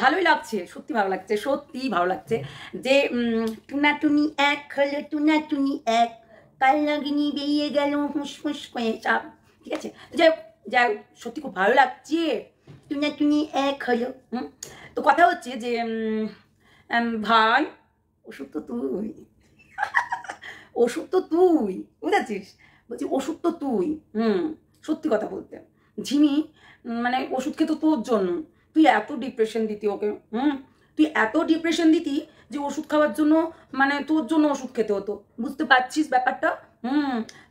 ভালোই লাগছে, সত্যি ভালো লাগছে, সত্যি ভালো লাগছে যে টুনাটুনি এক হলো, টুনাটুনি এক, কাল নাগিনি বেরিয়ে গেল ফুসফুস করে চাপ। ঠিক আছে, যাই হোক যাই হোক, সত্যি খুব ভালো লাগছে, টুনাটুনি এক হলো। তো কথা হচ্ছে যে ভাই ওষুধ তো তুই, ওষুধ তো তুই, বুঝেছিস? বলছি ওষুধ তো তুই। সত্যি কথা বলতে ঝিমি মানে ওষুধ খেতো তোর জন্য। তুই এত ডিপ্রেশন দিতি ওকে, তুই এত ডিপ্রেশন দিতি যে ওষুধ খাওয়ার জন্য মানে তোর জন্য ওষুধ খেতে হতো। বুঝতে পারছিস ব্যাপারটা?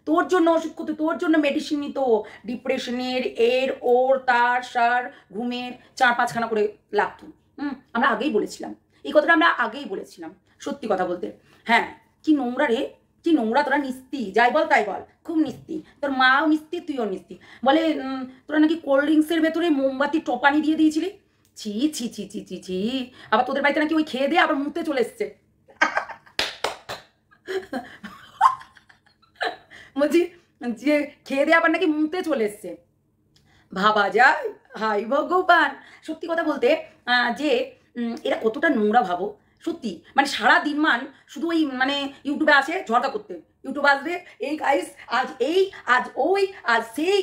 তোর জন্য ওষুধ খেতে, তোর জন্য মেডিসিন নিত, ডিপ্রেশনের এর ওর তার সার ঘুমের 4-5খানা করে লাগতো। আমরা আগেই বলেছিলাম এই কথাটা, আমরা আগেই বলেছিলাম। সত্যি কথা বলতে হ্যাঁ, কি নোংরা রে, কি নোংরা তোরা, নিস্তি, যাই বল তাই বল, খুব নিস্তি। তোর মাও নিস্তি, তুইও নিস্তি। বলে তোরা নাকি কোল্ড ড্রিঙ্কসের ভেতরে মোমবাতি টপানি দিয়ে দিয়েছিলি। ছি ছি ছি ছি ছি ছি। আবার তোদের বাড়িতে নাকি ওই খেয়ে দিয়ে আবার মুতে চলে এসছে। বলছি যে খেয়ে দিয়ে আবার নাকি মুতে চলে এসছে। ভাবা যায়, হাই ভগবান। সত্যি কথা বলতে যে এরা কতটা নোংরা ভাবো। সত্যি মানে সারা দিন মান শুধু ওই মানে ইউটিউবে আসে ঝড়কা করতে, ইউটিউব আসবে এই গাইস আজ এই আজ ওই আজ সেই,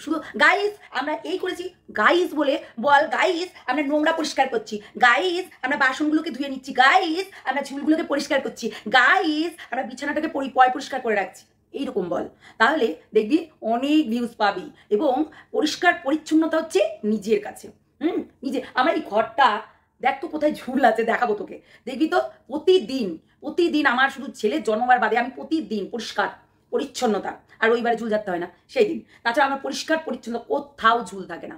শুধু গাইস আমরা এই করেছি, গাইস বলে বল, গাইস আমরা নোংরা পরিষ্কার করছি, গাইস আমরা বাসনগুলোকে ধুয়ে নিচ্ছি, গাইস আমরা ঝুলগুলোকে পরিষ্কার করছি, গাইস আমরা বিছানাটাকে পরিষ্কার করে রাখছি, এইরকম বল। তাহলে দেখবি অনেক ভিউজ পাবি। এবং পরিষ্কার পরিচ্ছন্নতা হচ্ছে নিজের কাছে। নিজে আমার এই ঘরটা দেখ তো কোথায় ঝুল আছে, দেখাবো তোকে, দেখবি তো। প্রতিদিন আমার শুধু ছেলের জন্মবার বাদে আমি প্রতিদিন পরিষ্কার পরিচ্ছন্নতা, আর রবিবারে ঝুল যাতে হয় না সেই দিন। তাছাড়া আমার পরিষ্কার পরিচ্ছন্নতা কোথাও ঝুল থাকে না,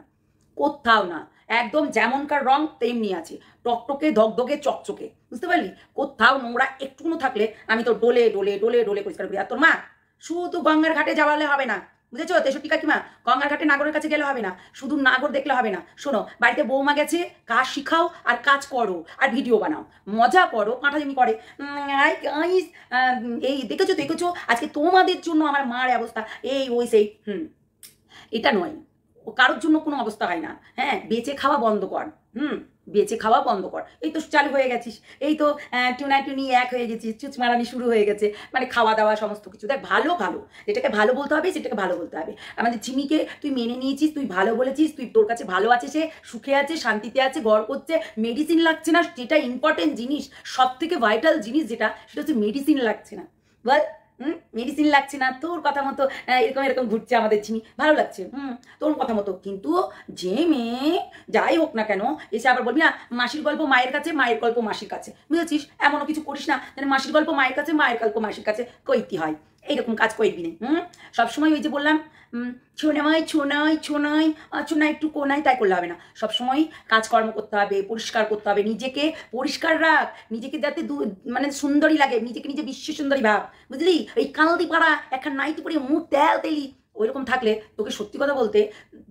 কোথাও না। একদম যেমনকার রং তেমনি আছে, টকটকে ধকধকে চকচকে, বুঝতে পারলি? কোথাও নোংরা একটুকুনো থাকলে আমি তো ডোলে ডোলে ডোলে ডোলে পরিষ্কার করি। আর তোর মা শুধু গঙ্গার ঘাটে যাওয়ালে হবে না, বুঝেছো 63 কাকিমা? গঙ্গার ঘাটে নাগরের কাছে গেলে হবে না, শুধু নাগর দেখলে হবে না। শোনো, বাড়িতে বৌমা গেছে, কাজ শিখাও আর কাজ করো আর ভিডিও বানাও, মজা করো, কাঁটাজামি করে। এই দেখেছো আজকে তোমাদের জন্য আমার মার অবস্থা এই ওই সেই। এটা নয়, কারোর জন্য কোনো অবস্থা হয় না। হ্যাঁ, বেঁচে খাওয়া বন্ধ কর। বেঁচে খাওয়া বন্ধ কর। এই তো চালু হয়ে গেছিস, এই তো টুনি এক হয়ে গেছিস, চুচ মারানি শুরু হয়ে গেছে, মানে খাওয়া দাওয়া সমস্ত কিছু। দেখ ভালো ভালো, যেটাকে ভালো বলতে হবে সেটাকে ভালো বলতে হবে। আমাদের ঝিমিকে তুই মেনে নিয়েছিস, তুই ভালো বলেছিস, তুই তোর কাছে ভালো আছে, সে সুখে আছে, শান্তিতে আছে, ঘর করছে, মেডিসিন লাগছে না, যেটা ইম্পর্টেন্ট জিনিস, সব থেকে ভাইটাল জিনিস যেটা, সেটা হচ্ছে মেডিসিন লাগছে না। বল, মেডিসিন লাগছে না, তোর কথা মতো এরকম ঘুরছে আমাদের ঝিমি, ভালো লাগছে তোর কথা মতো। কিন্তু যে মেয়ে যাই হোক না কেন এসে আবার বলবি না মাসির গল্প মায়ের কাছে, মায়ের গল্প মাসির কাছে, বুঝেছিস? এমনও কিছু করিস না যেন মাসির গল্প মায়ের কাছে, মায়ের গল্প মাসির কাছে কইতে হয়। এইরকম কাজ করবি না। সবসময় ওই যে বললাম ছোনাই ছোনাই ছোনাই ছোনাই একটু কোনাই, তাই করলে হবে না। সবসময় কাজকর্ম করতে হবে, পরিষ্কার করতে হবে, নিজেকে পরিষ্কার রাখ, নিজেকে যাতে মানে সুন্দরী লাগে, নিজেকে নিজে বিশ্ব সুন্দরী ভাব, বুঝলি? এই কালদি পাড়া একটা নাইটি পরে মুখ তেলি ওইরকম থাকলে তোকে সত্যি কথা বলতে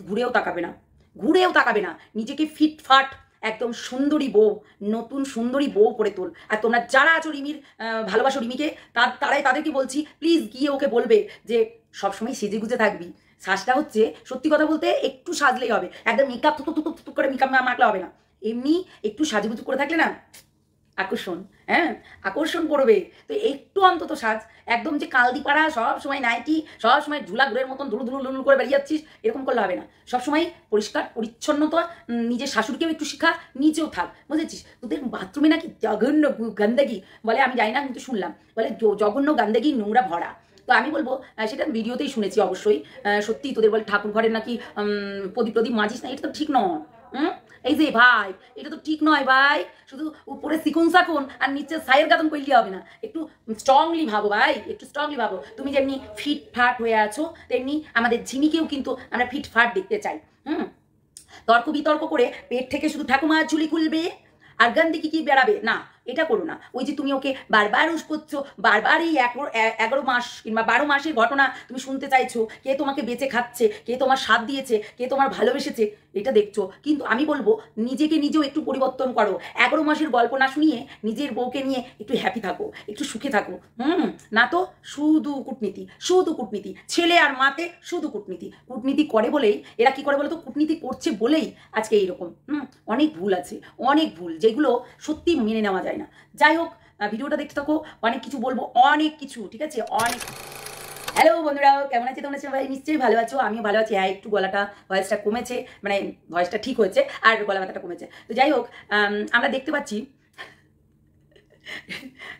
ঘুরেও তাকাবে না, ঘুরেও তাকাবে না। নিজেকে ফিটফাট একদম সুন্দরী বউ, নতুন সুন্দরী বউ করে তোল। আর তোমরা যারা আছো রিমির ভালোবাসো রিমিকে, তাদেরকে বলছি প্লিজ গিয়ে ওকে বলবে যে সবসময় সেজে গুজে থাকবি। সাজটা হচ্ছে সত্যি কথা বলতে একটু সাজলেই হবে, একদম মেকআপ থুতু করে মেকআপ মাখলে হবে না। এমনি একটু সাজুগুজু করে থাকলে না আকর্ষণ, আকর্ষণ করবে। তো একটু অন্তত সাজ, একদম যে কালদিপাড়া সব সময় নাইটি, সব সময় ঝুলা ঘুরের মতন ধুলু ধুলু লুলু করে বেরিয়ে যাচ্ছিস, এরকম করলে হবে না। সবসময় পরিষ্কার পরিচ্ছন্নতা, নিজের শাশুড়িকেও একটু শিখা, নিজেও থাক, বুঝেছিস? তোদের বাথরুমে নাকি জঘন্য গান্দাগি বলে, আমি জানি না কিন্তু শুনলাম, বলে জঘন্য গান্দাগি নোংরা ভরা। তো আমি বলবো সেটা ভিডিওতেই শুনেছি অবশ্যই, সত্যি তোদের বলে ঠাকুর ঘরের নাকি প্রদীপ মাজিস না, এটা তো ঠিক নয়। এই যে ভাই, এটা তো ঠিক নয় ভাই। শুধু উপরে সিকুন সাকুন আর নিচে সাইয়ের গাদন করলে হবে না, একটু স্ট্রংলি ভাবো ভাই, একটু স্ট্রংলি ভাবো। তুমি যেমনি ফিটফাট হয়ে আছো, তেমনি আমাদের ঝিমিকেও কিন্তু আমরা ফিটফাট দেখতে চাই। তর্ক বিতর্ক করে পেট থেকে শুধু ঠাকুমার ঝুলি খুলবে আর গান্দিকে কি বেড়াবে না, এটা করো না। ওই যে তুমি ওকে বারবার উস করছো, বারবার এই 11 মাস কিংবা 12 মাসের ঘটনা তুমি শুনতে চাইছো, কে তোমাকে বেঁচে খাচ্ছে, কে তোমার সাথ দিয়েছে, কে তোমার ভালোবেসেছে, এটা দেখছো। কিন্তু আমি বলবো নিজেকে নিজেও একটু পরিবর্তন করো। 11 মাসের গল্প না শুনিয়ে নিজের বউকে নিয়ে একটু হ্যাপি থাকো, একটু সুখে থাকো। না তো শুধু কূটনীতি, শুধু কূটনীতি, ছেলে আর মাতে শুধু কূটনীতি। কূটনীতি করে বলেই এরা কি করে বলো তো, কূটনীতি করছে বলেই আজকে এইরকম। অনেক ভুল আছে, অনেক ভুল, যেগুলো সত্যি মেনে নেওয়া যায় না। যাই হোক, ভিডিওটা দেখতে থাকো, অনেক কিছু বলবো, অনেক কিছু, ঠিক আছে, অনেক। হ্যালো বন্ধুরা, কেমন আছে তোমরা? সবাই নিশ্চয়ই ভালো আছো, আমিও ভালো আছি। হ্যাঁ, একটু গলাটা, ভয়েসটা কমেছে, মানে ভয়েসটা ঠিক হয়েছে আর গলা ব্যথাটা কমেছে। তো যাই হোক, আমরা দেখতে পাচ্ছি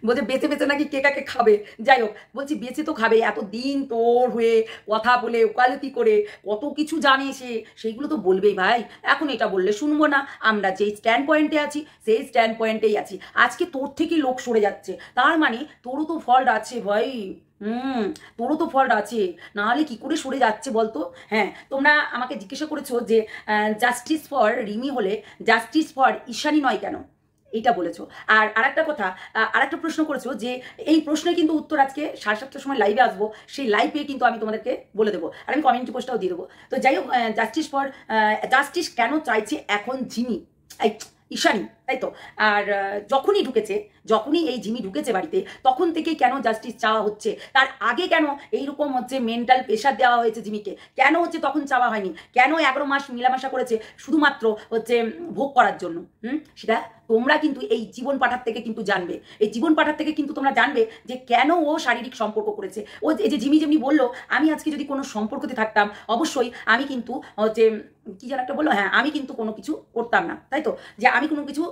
বলছে বেঁচে বেঁচে নাকি কে কাকে খাবে। যাই হোক, বলছি বেঁচে তো খাবে, এত দিন তোর হয়ে কথা বলে ওকালতি করে কত কিছু জানে সে, সেইগুলো তো বলবেই ভাই। এখন এটা বললে শুনবো না, আমরা যেই স্ট্যান্ড পয়েন্টে আছি সেই স্ট্যান্ড পয়েন্টেই আছি। আজকে তোর থেকে লোক সরে যাচ্ছে, তার মানে তোরও তো ফল্ট আছে ভাই। তোরও তো ফল্ট আছে, নাহলে কি করে সরে যাচ্ছে বলতো? হ্যাঁ, তোমরা আমাকে জিজ্ঞাসা করেছো যে জাস্টিস ফর রিমি হলে জাস্টিস ফর ঈশানী নয় কেন, এইটা বলেছো। আর আরেকটা কথা, আরেকটা প্রশ্ন করেছো, যে এই প্রশ্নের কিন্তু উত্তর আজকে 7:30টার সময় লাইভে আসবো, সেই লাইভে কিন্তু আমি তোমাদেরকে বলে দেবো, আর আমি কমিউনিটি পোস্টটাও দিয়ে দেবো। তো যাই হোক, জাস্টিস কেন চাইছে এখন জিমি, এই ঈশানী, তাই তো? আর যখনই এই জিমি ঢুকেছে বাড়িতে, তখন থেকে কেন জাস্টিস চাওয়া হচ্ছে? তার আগে কেন এইরকম হচ্ছে মেন্টাল প্রেশার দেওয়া হয়েছে জিমিকে? কেন হচ্ছে তখন চাওয়া হয়নি? কেন 11 মাস মিলামেশা করেছে শুধুমাত্র হচ্ছে ভোগ করার জন্য? সেটা তোমরা কিন্তু এই জীবন পাঠার থেকে কিন্তু জানবে। এই জীবন পাঠার থেকে কিন্তু তোমরা জানবে যে কেন ও শারীরিক সম্পর্ক করেছে। ও এই যে জিমি যেমনি বললো, আমি আজকে যদি কোনো সম্পর্কতে থাকতাম, অবশ্যই আমি কিন্তু হচ্ছে কি যেন একটা বললো, হ্যাঁ, আমি কিন্তু কোনো কিছু করতাম না, তাই তো? যে আমি কোনো কিছু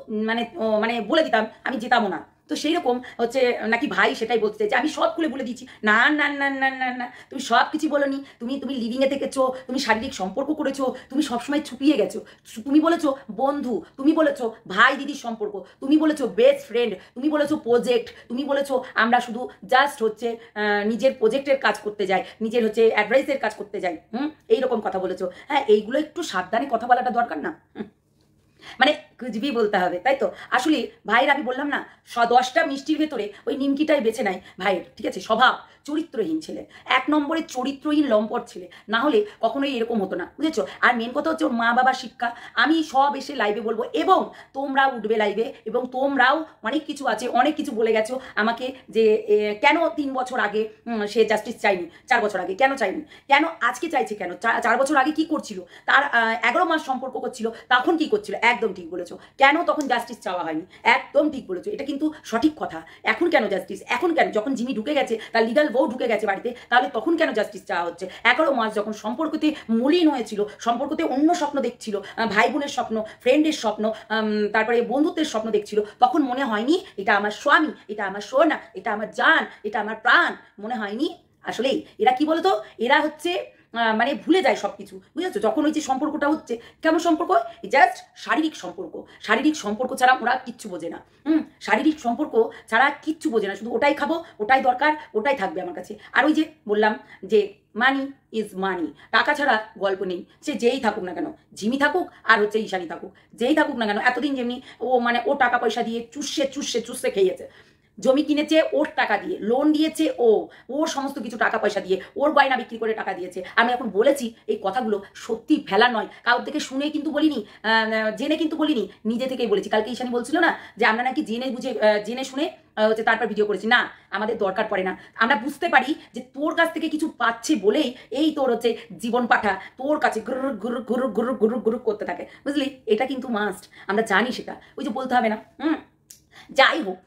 মানে বলে দিতাম, আমি যেতামও না। তো সেই রকম হচ্ছে নাকি ভাই সেটাই বলতে চাই যে আমি সব খুলে বলে দিচ্ছি। না না না না না না, তুমি সব কিছু বলোনি। তুমি লিভিংয়ে থেকেছো, তুমি শারীরিক সম্পর্ক করেছো, তুমি সবসময় ছুপিয়ে গেছো। তুমি বলেছো বন্ধু, তুমি বলেছো ভাই দিদির সম্পর্ক, তুমি বলেছো বেস্ট ফ্রেন্ড, তুমি বলেছো প্রজেক্ট, তুমি বলেছো আমরা শুধু জাস্ট হচ্ছে নিজের প্রজেক্টের কাজ করতে যাই, নিজের হচ্ছে অ্যাডভাইসের কাজ করতে যাই। এইরকম কথা বলেছো। হ্যাঁ, এইগুলো একটু সাবধানে কথা বলাটা দরকার না? মানে কুচবি বলতে হবে, তাই তো? আসলে ভাইয়ের আমি বললাম না, 10টা মিষ্টির ভেতরে ওই নিমকিটাই বেছে নাই ভাইয়ের, ঠিক আছে? স্বভাব চরিত্রহীন ছেলে, 1 নম্বরে চরিত্রহীন লম্পট ছেলে, না হলে কখনোই এরকম হতো না, বুঝেছো? আর মেন কথা হচ্ছে ওর মা বাবার শিক্ষা। আমি সব এসে লাইভে বলবো, এবং তোমরাও উঠবে লাইভে, এবং তোমরাও অনেক কিছু আছে, অনেক কিছু বলে গেছো আমাকে, যে কেন 3 বছর আগে সে জাস্টিস চাইনি, 4 বছর আগে কেন চাইনি, কেন আজকে চাইছে, কেন 4 বছর আগে কি করছিল, তার 11 মাস সম্পর্ক করছিল তখন কি করছিল? একদম ঠিক বলেছো। কেন তখন জাস্টিস চাওয়া হয়নি? একদম ঠিক বলেছো, এটা কিন্তু সঠিক কথা। এখন কেন জাস্টিস? এখন কেন, যখন জিমি ঢুকে গেছে, তার লিগাল বউ ঢুকে গেছে বাড়িতে, তাহলে তখন কেন জাস্টিস চাওয়া হচ্ছে? 11 মাস যখন সম্পর্কতে মলিন হয়েছিল, সম্পর্কতে অন্য স্বপ্ন দেখছিল, ভাই বোনের স্বপ্ন, ফ্রেন্ডের স্বপ্ন, তারপরে বন্ধুত্বের স্বপ্ন দেখছিল, তখন মনে হয়নি এটা আমার স্বামী, এটা আমার সোনা, এটা আমার জান, এটা আমার প্রাণ? মনে হয়নি? আসলেই এরা কি বলতো, এরা হচ্ছে মানে ভুলে যায় সব কিছু, বুঝেছো? যখন ওই যে সম্পর্কটা হচ্ছে, কেমন সম্পর্ক? জাস্ট শারীরিক সম্পর্ক। শারীরিক সম্পর্ক ছাড়া ওরা কিচ্ছু বোঝে না। শারীরিক সম্পর্ক ছাড়া কিচ্ছু বোঝে না, শুধু ওটাই খাবো, ওটাই দরকার, ওটাই থাকবে আমার কাছে। আর ওই যে বললাম যে মানি ইজ মানি, টাকা ছাড়া গল্প নেই। সে যেই থাকুক না কেন, জিমি থাকুক আর হচ্ছে ঈশানী থাকুক, যেই থাকুক না কেন, এতদিন যেমনি ও টাকা পয়সা দিয়ে চুষে চুষে চুষে খেয়েছে, জমি কিনেছে ওর টাকা দিয়ে, লোন দিয়েছে ওর সমস্ত কিছু টাকা পয়সা দিয়ে, ওর গয়না বিক্রি করে টাকা দিয়েছে। আমি এখন বলেছি এই কথাগুলো সত্যি ফেলা নয়, কারোর থেকে শুনে কিন্তু বলিনি, জেনে কিন্তু বলিনি, নিজে থেকেই বলেছি। কালকে ঈশানী বলছিল না যে আমরা নাকি জেনে শুনে হচ্ছে তারপর ভিডিও করেছি। না, আমাদের দরকার পড়ে না। আমরা বুঝতে পারি যে তোর কাছ থেকে কিছু পাচ্ছে বলেই এই তোর হচ্ছে জীবন পাঠা তোর কাছে গুরু গুরু গুরু গুরু গুরু গুরু করতে থাকে, বুঝলি? এটা কিন্তু মাস্ট, আমরা জানি সেটা, ওই যে বলতে হবে না। যাই হোক,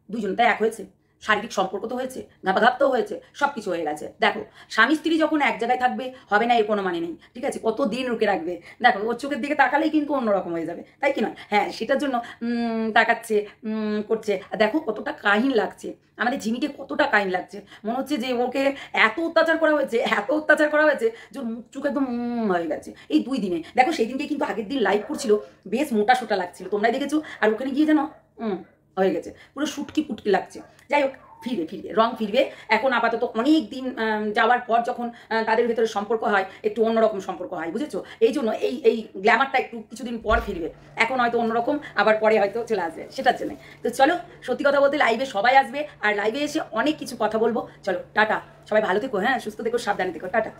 দুজন তাই এক হয়েছে, শারীরিক সম্পর্ক তো হয়েছে, ঘাপাঘাপ তো হয়েছে, সব কিছু হয়ে গেছে। দেখো, স্বামী স্ত্রী যখন এক জায়গায় থাকবে, হবে না এর কোনো মানে নেই, ঠিক আছে? কত দিন রুকে রাখবে? দেখো, ওর চোখের দিকে তাকালেই কিন্তু অন্যরকম হয়ে যাবে, তাই কি নয়? হ্যাঁ, সেটার জন্য তাকাচ্ছে, করছে। দেখো কতটা কাহিন লাগছে, আমাদের জিমিকে কতটা কাহিন লাগছে। মনে হচ্ছে যে ওকে এত অত্যাচার করা হয়েছে, যে মুখ চুখ একদম হয়ে গেছে এই 2 দিনে। দেখো, সেই দিনকে কিন্তু আগের দিন লাইভ করছিল, বেশ মোটা সোটা লাগছিল, তোমরাই দেখেছো। আর ওখানে গিয়ে যেন হয়ে গেছে, পুরো শুটকি পুটকি লাগছে। যাই হোক, ফিরবে ফিরবে, রং ফিরবে। এখন আপাতত অনেক দিন যাওয়ার পর যখন তাদের ভেতরে সম্পর্ক হয়, একটু অন্যরকম সম্পর্ক হয়, বুঝেছো? এই জন্য এই গ্ল্যামারটা একটু কিছুদিন পর ফিরবে। এখন হয়তো অন্যরকম, আবার পরে হয়তো চলে আসবে, সেটার জন্য। তো চলো, সত্যি কথা বলতে লাইভে সবাই আসবে, আর লাইভে এসে অনেক কিছু কথা বলবো। চলো টাটা, সবাই ভালো থেকো, হ্যাঁ, সুস্থ থেকো, সাবধানে থেকো, টাটা।